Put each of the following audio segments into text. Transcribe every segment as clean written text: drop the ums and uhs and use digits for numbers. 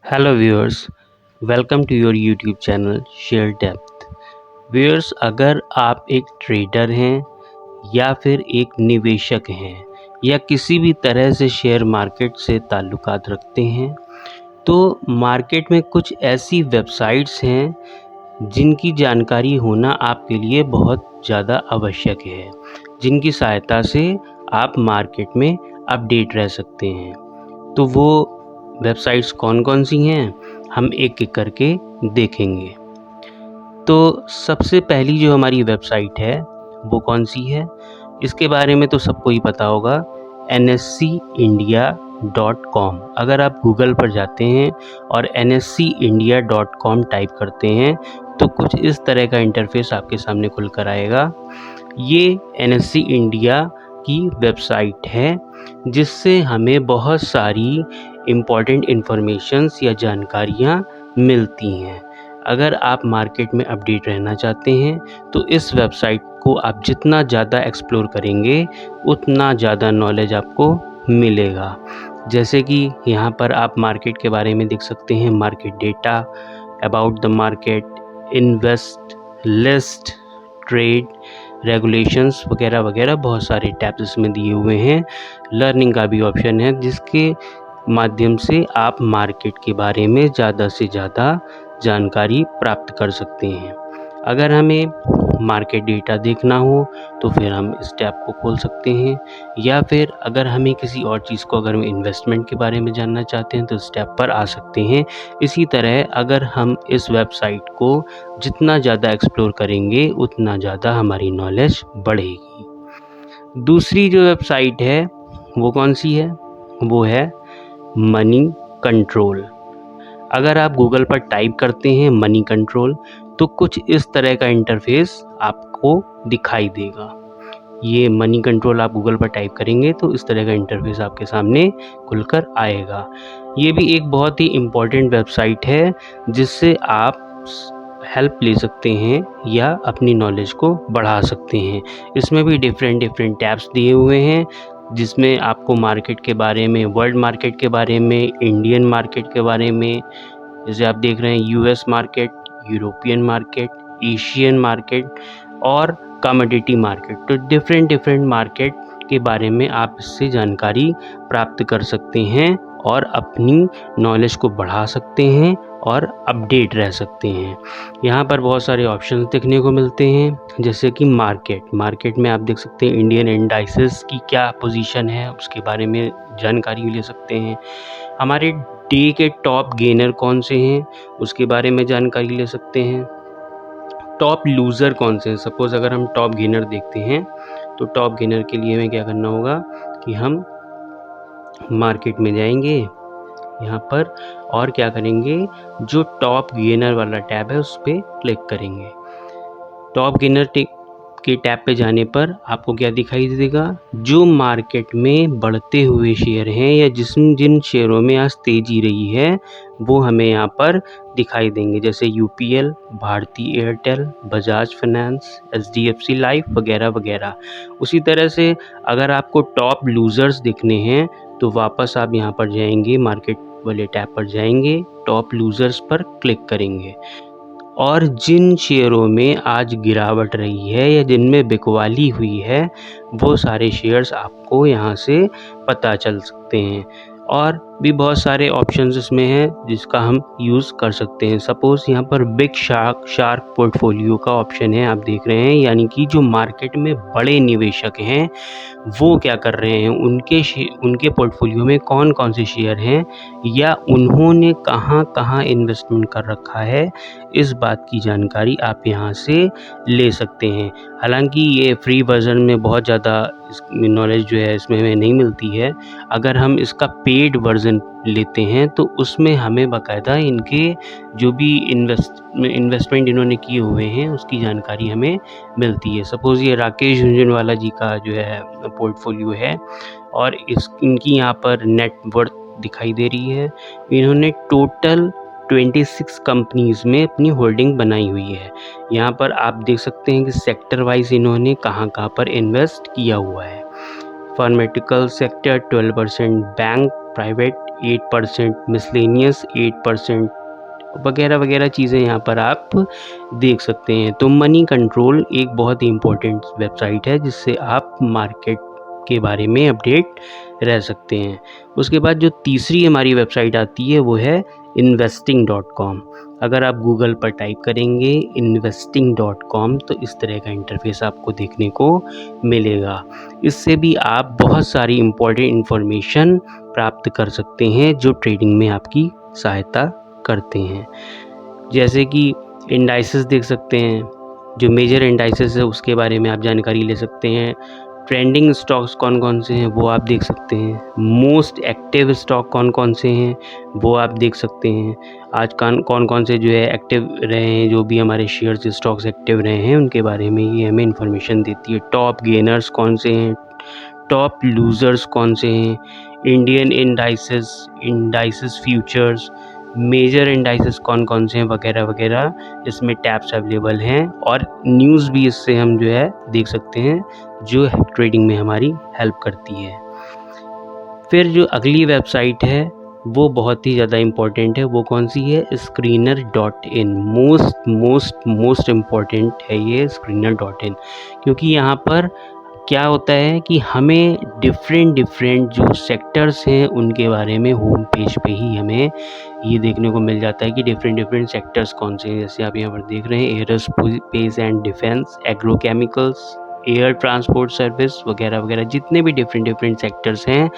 Hello viewers, welcome to your YouTube channel share depth. Viewers, अगर आप एक trader हैं या फिर एक निवेशक हैं या किसी भी तरह से शेयर मार्केट से ताल्लुकात रखते हैं, तो मार्केट में कुछ ऐसी वेबसाइट्स हैं जिनकी जानकारी होना आपके लिए बहुत ज़्यादा आवश्यक है, जिनकी सहायता से आप मार्केट में अपडेट रह सकते हैं। तो वो वेबसाइट्स कौन-कौन सी हैं, हम एक-एक करके देखेंगे। तो सबसे पहली जो हमारी वेबसाइट है, वो कौन-सी है? इसके बारे में तो सबको ही पता होगा, nscindia.com। अगर आप गूगल पर जाते हैं और nscindia.com टाइप करते हैं, तो कुछ इस तरह का इंटरफ़ेस आपके सामने खुल कर आएगा। ये एनएससी इंडिया की वेबसाइट है, जिससे हमें बहुत सारी इम्पॉर्टेंट इन्फॉर्मेशंस या जानकारियाँ मिलती हैं। अगर आप मार्केट में अपडेट रहना चाहते हैं, तो इस वेबसाइट को आप जितना ज़्यादा एक्सप्लोर करेंगे, उतना ज़्यादा नॉलेज आपको मिलेगा। जैसे कि यहाँ पर आप मार्केट के बारे में देख सकते हैं, market data, about the market, invest, list, trade, regulations वगैरह वगैरह बहुत सारे टैब्स इसमें दिए हुए हैं। लर्निंग का भी ऑप्शन है, जिसके माध्यम से आप मार्केट के बारे में ज़्यादा से ज़्यादा जानकारी प्राप्त कर सकते हैं। अगर हमें मार्केट डेटा देखना हो तो फिर हम इस टैब को खोल सकते हैं, या फिर अगर हमें किसी और चीज़ को, अगर हम इन्वेस्टमेंट के बारे में जानना चाहते हैं, तो इस टैब पर आ सकते हैं। इसी तरह अगर हम इस वेबसाइट को जितना ज़्यादा एक्सप्लोर करेंगे, उतना ज़्यादा हमारी नॉलेज बढ़ेगी। दूसरी जो वेबसाइट है वो कौन सी है? वो है मनी कंट्रोल। अगर आप गूगल पर टाइप करते हैं मनी कंट्रोल, तो कुछ इस तरह का इंटरफेस आपको दिखाई देगा। ये मनी कंट्रोल आप गूगल पर टाइप करेंगे तो इस तरह का इंटरफेस आपके सामने खुलकर आएगा। ये भी एक बहुत ही इम्पॉर्टेंट वेबसाइट है, जिससे आप हेल्प ले सकते हैं या अपनी नॉलेज को बढ़ा सकते हैं। इसमें भी डिफरेंट टैब्स दिए हुए हैं, जिसमें आपको मार्केट के बारे में, वर्ल्ड मार्केट के बारे में, इंडियन मार्केट के बारे में, जैसे आप देख रहे हैं US market, European market, Asian market और कमोडिटी मार्केट। तो डिफरेंट मार्केट के बारे में आप इससे जानकारी प्राप्त कर सकते हैं और अपनी नॉलेज को बढ़ा सकते हैं और अपडेट रह सकते हैं। यहाँ पर बहुत सारे ऑप्शंस देखने को मिलते हैं, जैसे कि मार्केट में आप देख सकते हैं इंडियन इंडाइसेस की क्या पोजीशन है, उसके बारे में जानकारी ले सकते हैं। हमारे डे के टॉप गेनर कौन से हैं, उसके बारे में जानकारी ले सकते हैं। टॉप लूज़र कौन से हैं? सपोज़ अगर हम टॉप गेनर देखते हैं, तो टॉप गेनर के लिए हमें क्या करना होगा कि हम मार्केट में जाएंगे यहाँ पर और क्या करेंगे, जो टॉप गेनर वाला टैब है उस पर क्लिक करेंगे। टॉप गेनर के टैब पे जाने पर आपको क्या दिखाई देगा, जो मार्केट में बढ़ते हुए शेयर हैं या जिन शेयरों में आज तेजी रही है, वो हमें यहाँ पर दिखाई देंगे, जैसे यूपीएल, भारती एयरटेल, बजाज फाइनेंस, एचडीएफसी लाइफ वगैरह वगैरह। उसी तरह से अगर आपको टॉप लूज़र्स देखने हैं, तो वापस आप यहाँ पर जाएंगे, मार्केट वाले टैब पर जाएंगे, टॉप लूज़र्स पर क्लिक करेंगे और जिन शेयरों में आज गिरावट रही है या जिनमें बिकवाली हुई है, वो सारे शेयर्स आपको यहाँ से पता चल सकते हैं। और भी बहुत सारे ऑप्शंस इसमें हैं जिसका हम यूज़ कर सकते हैं। सपोज़ यहाँ पर बिग शार्क पोर्टफोलियो का ऑप्शन है, आप देख रहे हैं, यानी कि जो मार्केट में बड़े निवेशक हैं वो क्या कर रहे हैं, उनके पोर्टफोलियो में कौन कौन से शेयर हैं या उन्होंने कहाँ कहाँ इन्वेस्टमेंट कर रखा है, इस बात की जानकारी आप यहाँ से ले सकते हैं। हालांकि ये फ्री वर्जन में बहुत ज़्यादा नॉलेज जो है इसमें हमें नहीं मिलती है। अगर हम इसका पेड वर्जन लेते हैं तो उसमें हमें बाकायदा इनके जो भी इन्वेस्टमेंट इन्होंने किए हुए हैं उसकी जानकारी हमें मिलती है। सपोज़ ये राकेश झुनझुनवाला जी का जो है पोर्टफोलियो है और इनकी यहाँ पर नेटवर्थ दिखाई दे रही है। इन्होंने टोटल 26 कंपनीज़ में अपनी होल्डिंग बनाई हुई है। यहाँ पर आप देख सकते हैं कि सेक्टर वाइज इन्होंने कहाँ कहाँ पर इन्वेस्ट किया हुआ है। Pharmaceutical sector 12%, bank private 8%, miscellaneous 8% वगैरह वगैरह चीज़ें यहाँ पर आप देख सकते हैं। तो मनी कंट्रोल एक बहुत ही इम्पोर्टेंट वेबसाइट है जिससे आप मार्केट के बारे में अपडेट रह सकते हैं। उसके बाद जो तीसरी हमारी वेबसाइट आती है वो है investing.com। अगर आप गूगल पर टाइप करेंगे investing.com तो इस तरह का इंटरफेस आपको देखने को मिलेगा। इससे भी आप बहुत सारी इम्पोर्टेंट इन्फॉर्मेशन प्राप्त कर सकते हैं जो ट्रेडिंग में आपकी सहायता करते हैं। जैसे कि इंडाइसेस देख सकते हैं, जो मेजर इंडाइसेस है उसके बारे में आप जानकारी ले सकते हैं। ट्रेंडिंग स्टॉक्स कौन कौन से हैं वो आप देख सकते हैं। मोस्ट एक्टिव स्टॉक कौन कौन से हैं वो आप देख सकते हैं। आज कौन कौन से जो है एक्टिव रहे हैं, जो भी हमारे शेयर्स स्टॉक्स एक्टिव रहे हैं उनके बारे में ये हमें इन्फॉर्मेशन देती है। टॉप गेनर्स कौन से हैं, टॉप लूज़र्स कौन से हैं, Indian indices futures, major indices कौन कौन से हैं वगैरह वगैरह इसमें टैब्स अवेलेबल हैं। और न्यूज़ भी इससे हम जो है देख सकते हैं जो ट्रेडिंग में हमारी हेल्प करती है। फिर जो अगली वेबसाइट है वो बहुत ही ज़्यादा इम्पोर्टेंट है। वो कौन सी है? screener.in। मोस्ट इम्पोर्टेंट है ये screener.in, क्योंकि यहाँ पर क्या होता है कि हमें डिफरेंट जो सेक्टर्स हैं उनके बारे में होम पेज पे ही हमें ये देखने को मिल जाता है कि डिफरेंट सेक्टर्स कौन से हैं। जैसे आप यहाँ पर देख रहे हैं aerospace and defence, agrochemicals, air transport service वगैरह वगैरह, जितने भी डिफरेंट सेक्टर्स हैं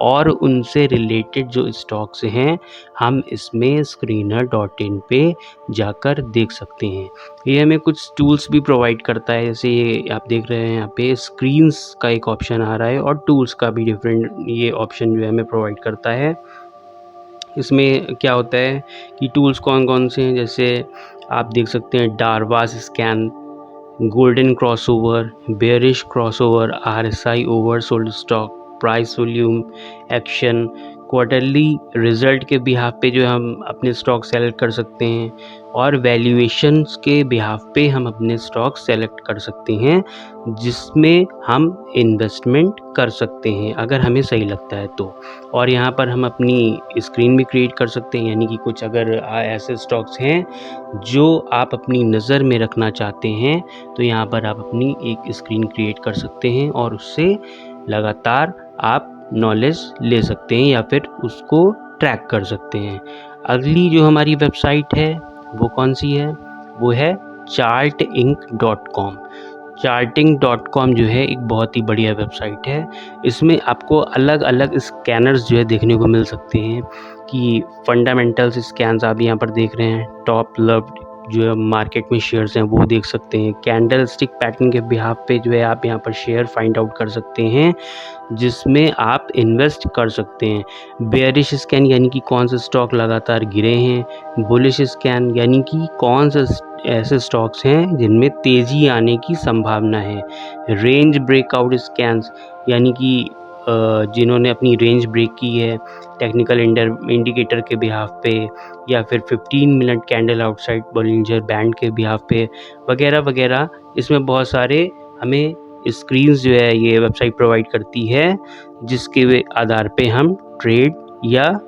और उनसे रिलेटेड जो स्टॉक्स हैं हम इसमें screener.in पे जाकर देख सकते हैं। ये हमें कुछ टूल्स भी प्रोवाइड करता है। जैसे ये आप देख रहे हैं यहाँ पे स्क्रीन्स का एक ऑप्शन आ रहा है और टूल्स का भी डिफरेंट ये ऑप्शन जो है हमें प्रोवाइड करता है। इसमें क्या होता है कि टूल्स कौन कौन से हैं, जैसे आप देख सकते हैं Darvas scan, golden crossover, bearish crossover, RSI oversold stock, price volume action, quarterly result के बिहाफ पे जो हम अपने स्टॉक सेलेक्ट कर सकते हैं और वैल्यूएशंस के बिहाफ पे हम अपने स्टॉक सेलेक्ट कर सकते हैं जिसमें हम इन्वेस्टमेंट कर सकते हैं अगर हमें सही लगता है तो। और यहाँ पर हम अपनी स्क्रीन भी क्रिएट कर सकते हैं, यानी कि कुछ अगर ऐसे स्टॉक्स हैं जो आप अपनी नज़र में रखना चाहते हैं तो यहाँ पर आप अपनी एक स्क्रीन क्रिएट कर सकते हैं और उससे लगातार आप नॉलेज ले सकते हैं या फिर उसको ट्रैक कर सकते हैं। अगली जो हमारी वेबसाइट है वो कौन सी है? वो है charting.com। charting.com जो है एक बहुत ही बढ़िया वेबसाइट है। इसमें आपको अलग अलग स्कैनर्स जो है देखने को मिल सकते हैं कि फंडामेंटल्स स्कैन्स आप यहाँ पर देख रहे हैं, टॉप लव्ड जो है मार्केट में शेयर्स हैं वो देख सकते हैं। कैंडल स्टिक पैटर्न के बिहाफ पे जो है आप यहाँ पर शेयर फाइंड आउट कर सकते हैं जिसमें आप इन्वेस्ट कर सकते हैं। बेयरिश स्कैन यानी कि कौन से स्टॉक लगातार गिरे हैं। बुलिश स्कैन यानी कि कौन से ऐसे स्टॉक्स हैं जिनमें तेज़ी आने की संभावना है। रेंज ब्रेकआउट स्कैन्स यानी कि जिन्होंने अपनी रेंज ब्रेक की है टेक्निकल इंडिकेटर के बिहाफ पे या फिर 15 minute candle outside Bollinger band के बिहाफ पे वगैरह वगैरह। इसमें बहुत सारे हमें स्क्रीन्स जो है ये वेबसाइट प्रोवाइड करती है जिसके आधार पे हम ट्रेड या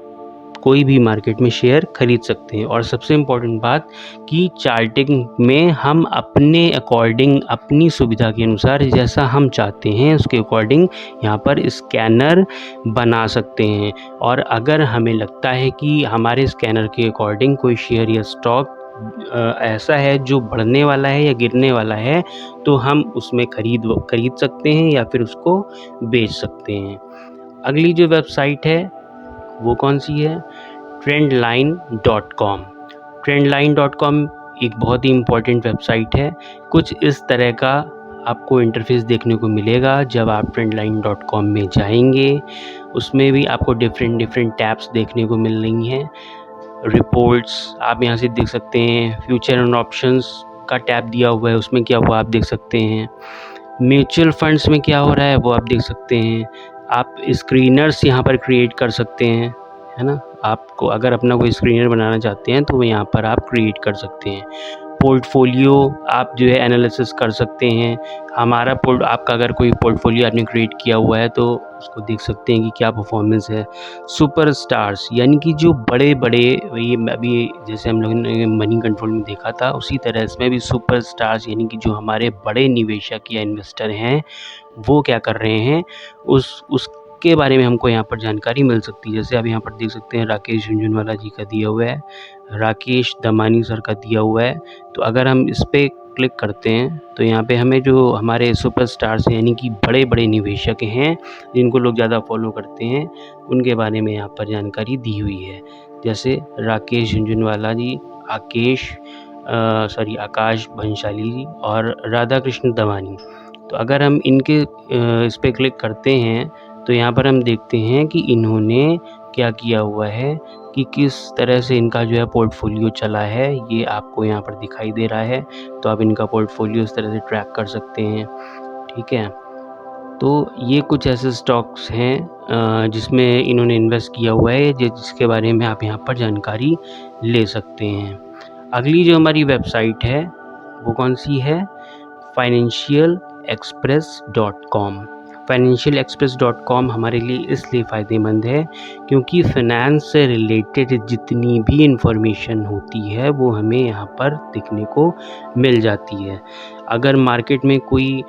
कोई भी मार्केट में शेयर खरीद सकते हैं। और सबसे इम्पोर्टेंट बात कि चार्टिंग में हम अपने अकॉर्डिंग अपनी सुविधा के अनुसार जैसा हम चाहते हैं उसके अकॉर्डिंग यहाँ पर स्कैनर बना सकते हैं। और अगर हमें लगता है कि हमारे स्कैनर के अकॉर्डिंग कोई शेयर या स्टॉक ऐसा है जो बढ़ने वाला है या गिरने वाला है तो हम उसमें खरीद सकते हैं या फिर उसको बेच सकते हैं। अगली जो वेबसाइट है वो कौन सी है? trendline.com। trendline.com एक बहुत ही इम्पोर्टेंट वेबसाइट है। कुछ इस तरह का आपको इंटरफेस देखने को मिलेगा जब आप trendline.com में जाएंगे। उसमें भी आपको डिफरेंट टैब्स देखने को मिल रही हैं। रिपोर्ट्स आप यहाँ से देख सकते हैं। फ्यूचर एंड ऑप्शंस का टैब दिया हुआ है, उसमें क्या हुआ आप देख सकते हैं। म्यूचुअल फंड्स में क्या हो रहा है वो आप देख सकते हैं। आप स्क्रीनर्स यहाँ पर क्रिएट कर सकते हैं, है ना। आपको अगर अपना कोई स्क्रीनर बनाना चाहते हैं तो वो यहाँ पर आप क्रिएट कर सकते हैं। पोर्टफोलियो आप जो है एनालिसिस कर सकते हैं। आपका अगर कोई पोर्टफोलियो आपने क्रिएट किया हुआ है तो उसको देख सकते हैं कि क्या परफॉर्मेंस है। सुपरस्टार्स यानी कि जो बड़े-बड़े, ये अभी जैसे हम लोगों ने मनी कंट्रोल में देखा था, उसी तरह इसमें भी सुपरस्टार्स यानी कि जो हमारे बड़े निवेशक या इन्वेस्टर हैं वो क्या कर रहे हैं, उसके बारे में हमको यहाँ पर जानकारी मिल सकती है। जैसे आप यहाँ पर देख सकते हैं राकेश झुनझुनवाला जी का दिया हुआ है, राकेश दमानी सर का दिया हुआ है। तो अगर हम इस पे क्लिक करते हैं तो यहाँ पे हमें जो हमारे सुपरस्टार्स यानी कि बड़े-बड़े निवेशक हैं, जिनको लोग ज़्यादा फॉलो करते हैं, उनके बारे में यहाँ पर जानकारी दी हुई है। जैसे राकेश झुनझुनवाला जी, आकाश भंसाली जी और राधा कृष्ण दमानी। तो अगर हम इनके इस पे क्लिक करते हैं तो यहाँ पर हम देखते हैं कि इन्होंने क्या किया हुआ है, कि किस तरह से इनका जो है पोर्टफोलियो चला है, ये आपको यहाँ पर दिखाई दे रहा है। तो आप इनका पोर्टफोलियो इस तरह से ट्रैक कर सकते हैं, ठीक है। तो ये कुछ ऐसे स्टॉक्स हैं जिसमें इन्होंने इन्वेस्ट किया हुआ है, जिसके बारे में आप यहाँ पर जानकारी ले सकते हैं। अगली जो हमारी वेबसाइट है वो कौन सी है, financialexpress.com। financialexpress.com हमारे लिए इसलिए फ़ायदेमंद है क्योंकि फ़ाइनेंस से रिलेटेड जितनी भी इंफॉर्मेशन होती है वो हमें यहाँ पर दिखने को मिल जाती है। अगर मार्केट में कोई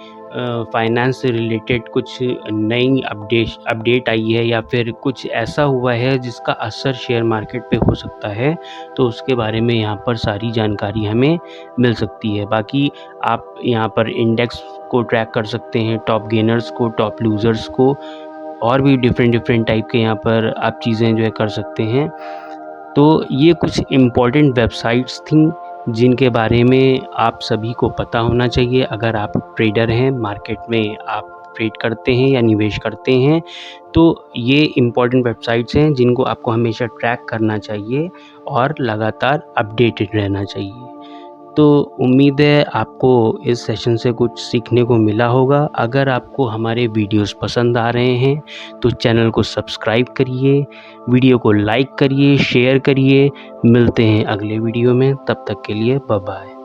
फ़ाइनेंस से रिलेटेड कुछ नई अपडेट आई है या फिर कुछ ऐसा हुआ है जिसका असर शेयर मार्केट पे हो सकता है, तो उसके बारे में यहाँ पर सारी जानकारी हमें मिल सकती है। बाकी आप यहाँ पर इंडेक्स को ट्रैक कर सकते हैं, टॉप गेनर्स को, टॉप लूज़र्स को, और भी डिफरेंट टाइप के यहाँ पर आप चीज़ें जो है कर सकते हैं। तो ये कुछ इम्पॉर्टेंट वेबसाइट्स थी जिनके बारे में आप सभी को पता होना चाहिए। अगर आप ट्रेडर हैं, मार्केट में आप ट्रेड करते हैं या निवेश करते हैं, तो ये इम्पॉर्टेंट वेबसाइट्स हैं जिनको आपको हमेशा ट्रैक करना चाहिए और लगातार अपडेटेड रहना चाहिए। तो उम्मीद है आपको इस सेशन से कुछ सीखने को मिला होगा। अगर आपको हमारे वीडियोस पसंद आ रहे हैं तो चैनल को सब्सक्राइब करिए, वीडियो को लाइक करिए, शेयर करिए। मिलते हैं अगले वीडियो में, तब तक के लिए बाय बाय।